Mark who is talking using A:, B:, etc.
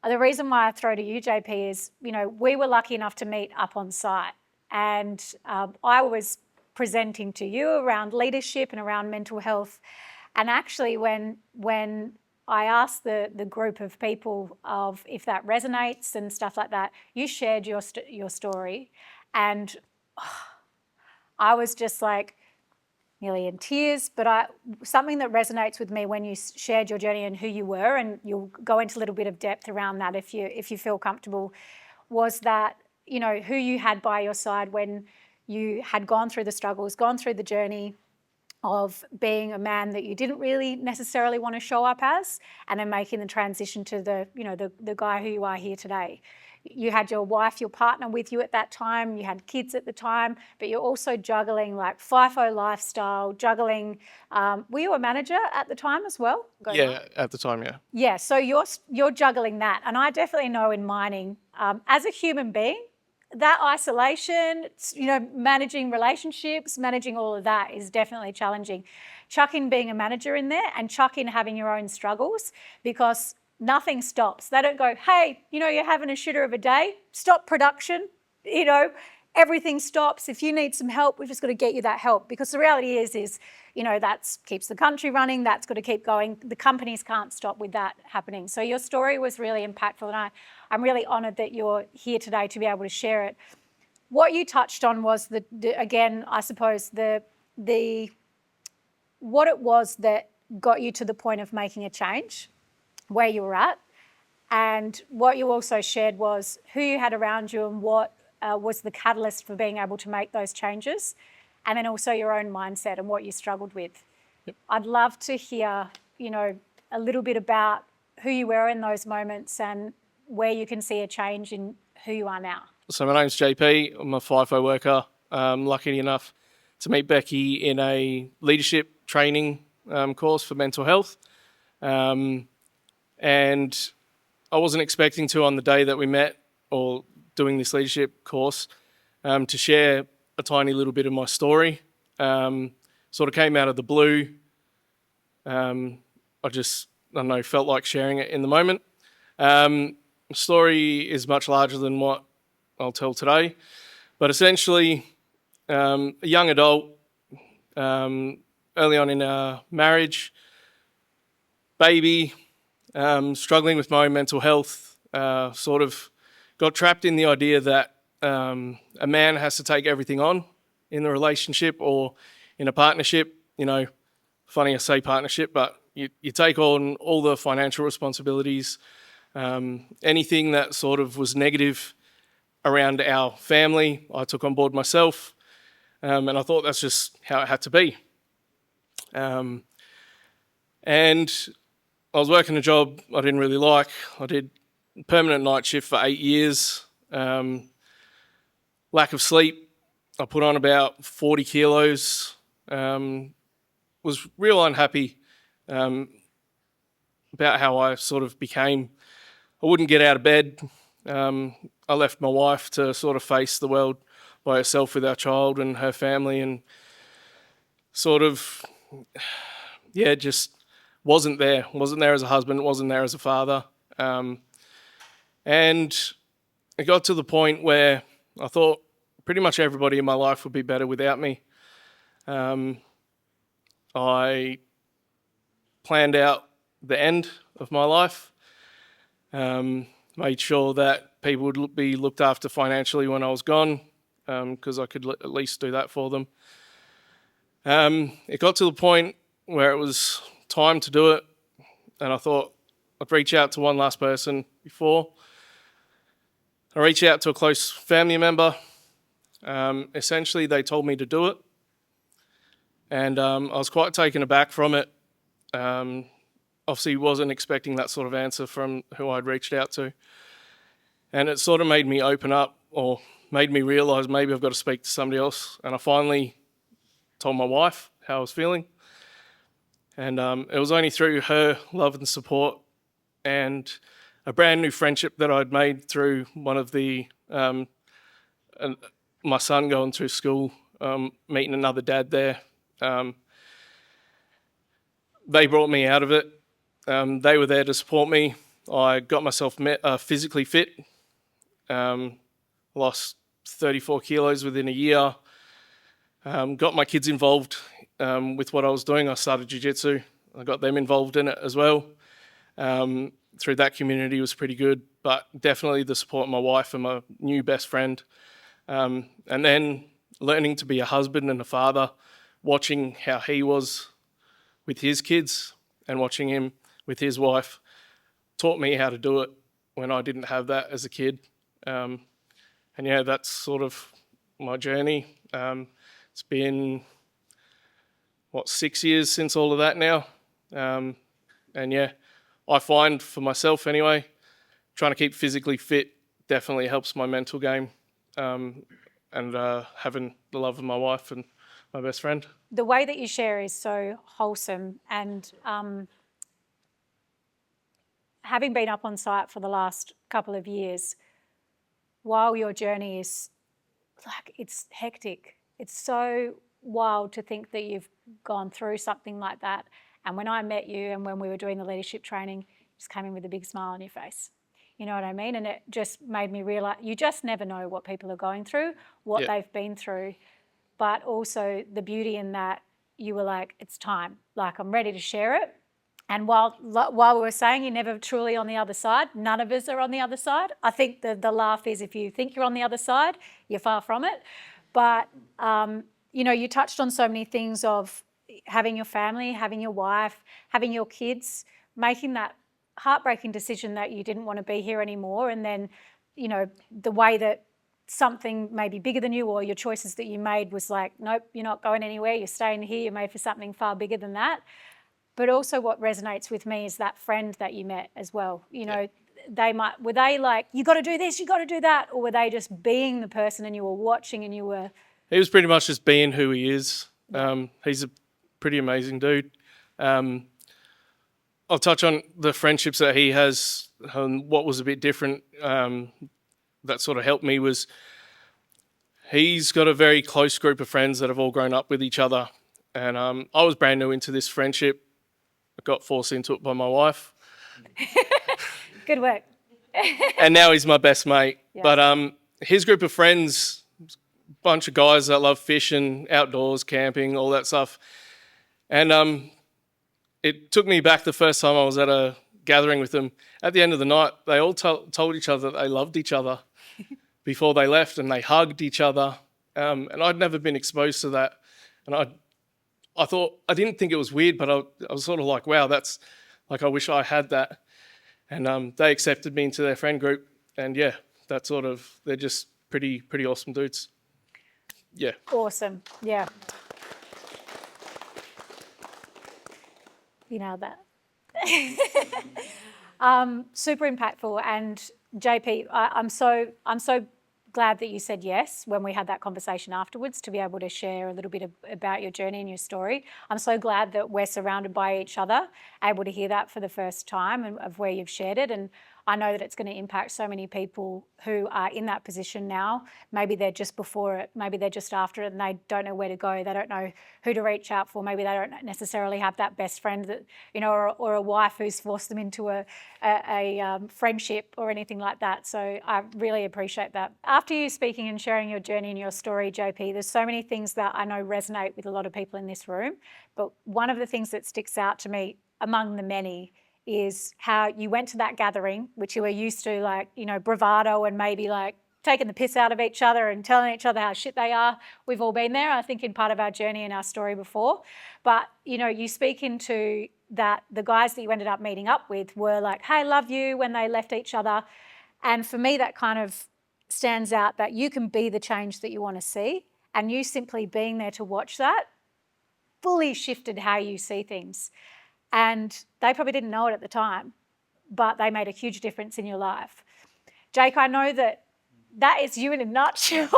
A: The reason why I throw to you, JP, is, we were lucky enough to meet up on site, and I was presenting to you around leadership and around mental health. And actually, when I asked the group of people of if that resonates and stuff like that, you shared your story, and I was just like nearly in tears. But something that resonates with me when you shared your journey and who you were, and you'll go into a little bit of depth around that if you feel comfortable, was that who you had by your side when you had gone through the struggles, gone through the journey of being a man that you didn't really necessarily want to show up as, and then making the transition to the guy who you are here today. You had your wife, your partner with you at that time, you had kids at the time, but you're also juggling like FIFO lifestyle, juggling, were you a manager at the time as well?
B: Yeah, at the time, yeah.
A: Yeah, so you're juggling that. And I definitely know in mining, as a human being, that isolation, managing relationships, managing all of that is definitely challenging. Chuck in being a manager in there, and chuck in having your own struggles, because nothing stops. They don't go, hey, you're having a shitter of a day, stop production, everything stops. If you need some help, we've just got to get you that help. Because the reality is that keeps the country running, that's got to keep going. The companies can't stop with that happening. So your story was really impactful, and I'm really honoured that you're here today to be able to share it. What you touched on was again, I suppose what it was that got you to the point of making a change, where you were at, and what you also shared was who you had around you and what was the catalyst for being able to make those changes, and then also your own mindset and what you struggled with.
B: Yep.
A: I'd love to hear, a little bit about who you were in those moments and where you can see a change in who you are now.
B: So my name's JP. I'm a FIFO worker. I'm lucky enough to meet Becky in a leadership training course for mental health. And I wasn't expecting to, on the day that we met or doing this leadership course, to share a tiny little bit of my story. Sort of came out of the blue. I don't know, felt like sharing it in the moment. The story is much larger than what I'll tell today. But essentially, a young adult, early on in our marriage, baby, struggling with my own mental health, sort of got trapped in the idea that a man has to take everything on in the relationship or in a partnership. Funny I say partnership, but you take on all the financial responsibilities, anything that sort of was negative around our family, I took on board myself, and I thought that's just how it had to be. And I was working a job I didn't really like. I did permanent night shift for 8 years. Lack of sleep. I put on about 40 kilos. Was real unhappy about how I sort of became. I wouldn't get out of bed. I left my wife to sort of face the world by herself with our child and her family, and sort of, just wasn't there. Wasn't there as a husband, wasn't there as a father. And it got to the point where I thought pretty much everybody in my life would be better without me. I planned out the end of my life, made sure that people would be looked after financially when I was gone, because I could at least do that for them. It got to the point where it was time to do it, and I thought I'd reach out to one last person before. I reached out to a close family member. Essentially, they told me to do it, and I was quite taken aback from it. Obviously, wasn't expecting that sort of answer from who I'd reached out to. And it sort of made me open up, or made me realise maybe I've got to speak to somebody else. And I finally told my wife how I was feeling. And it was only through her love and support and a brand new friendship that I'd made through one of my son going through school, meeting another dad there. They brought me out of it. They were there to support me. I got myself physically fit, lost 34 kilos within a year, got my kids involved with what I was doing. I started jiu-jitsu. I got them involved in it as well. Through that community was pretty good, but definitely the support of my wife and my new best friend. And then learning to be a husband and a father, watching how he was with his kids and watching him with his wife taught me how to do it when I didn't have that as a kid. And yeah, that's sort of my journey. It's been, 6 years since all of that now. And yeah, I find for myself anyway, trying to keep physically fit definitely helps my mental game. And having the love of my wife and my best friend.
A: The way that you share is so wholesome, and having been up on site for the last couple of years, while your journey is it's hectic, it's so wild to think that you've gone through something like that. And when I met you and when we were doing the leadership training, you just came in with a big smile on your face. You know what I mean? And it just made me realise you just never know what people are going through, what they've been through, but also the beauty in that you were like, it's time. Like, I'm ready to share it. And while we were saying you're never truly on the other side, none of us are on the other side. I think the laugh is if you think you're on the other side, you're far from it. But, you touched on so many things of having your family, having your wife, having your kids, making that heartbreaking decision that you didn't want to be here anymore. And then, the way that something maybe bigger than you or your choices that you made was like, nope, you're not going anywhere. You're staying here. You're made for something far bigger than that. But also what resonates with me is that friend that you met as well. Were they like, you got to do this, you got to do that? Or were they just being the person and you were watching and you were...
B: He was pretty much just being who he is. He's a pretty amazing dude. I'll touch on the friendships that he has. What was a bit different that sort of helped me was he's got a very close group of friends that have all grown up with each other. And I was brand new into this friendship. I got forced into it by my wife.
A: Good work.
B: And now he's my best mate.
A: Yeah.
B: But his group of friends, bunch of guys that love fishing, outdoors, camping, all that stuff. And it took me back the first time I was at a gathering with them. At the end of the night, they all told each other that they loved each other before they left, and they hugged each other. And I'd never been exposed to that. And I thought, I didn't think it was weird, but I was sort of like, wow, that's like, I wish I had that. And they accepted me into their friend group. And yeah, they're just pretty awesome dudes. Yeah.
A: Awesome. Yeah. You nailed that. Super impactful. And JP, I'm so glad that you said yes when we had that conversation afterwards to be able to share a little bit about your journey and your story. I'm so glad that we're surrounded by each other, able to hear that for the first time and of where you've shared it. And I know that it's going to impact so many people who are in that position now. Maybe they're just before it, maybe they're just after it, and they don't know where to go. They don't know who to reach out for. Maybe they don't necessarily have that best friend that, or a wife who's forced them into a friendship or anything like that. So I really appreciate that. After you speaking and sharing your journey and your story, JP, there's so many things that I know resonate with a lot of people in this room. But one of the things that sticks out to me among the many is how you went to that gathering, which you were used to, like, bravado and maybe like taking the piss out of each other and telling each other how shit they are. We've all been there, I think, in part of our journey and our story before. But, you speak into that the guys that you ended up meeting up with were like, hey, love you, when they left each other. And for me, that kind of stands out, that you can be the change that you want to see. And you simply being there to watch that fully shifted how you see things. And they probably didn't know it at the time, but they made a huge difference in your life. Jake, I know that is you in a nutshell.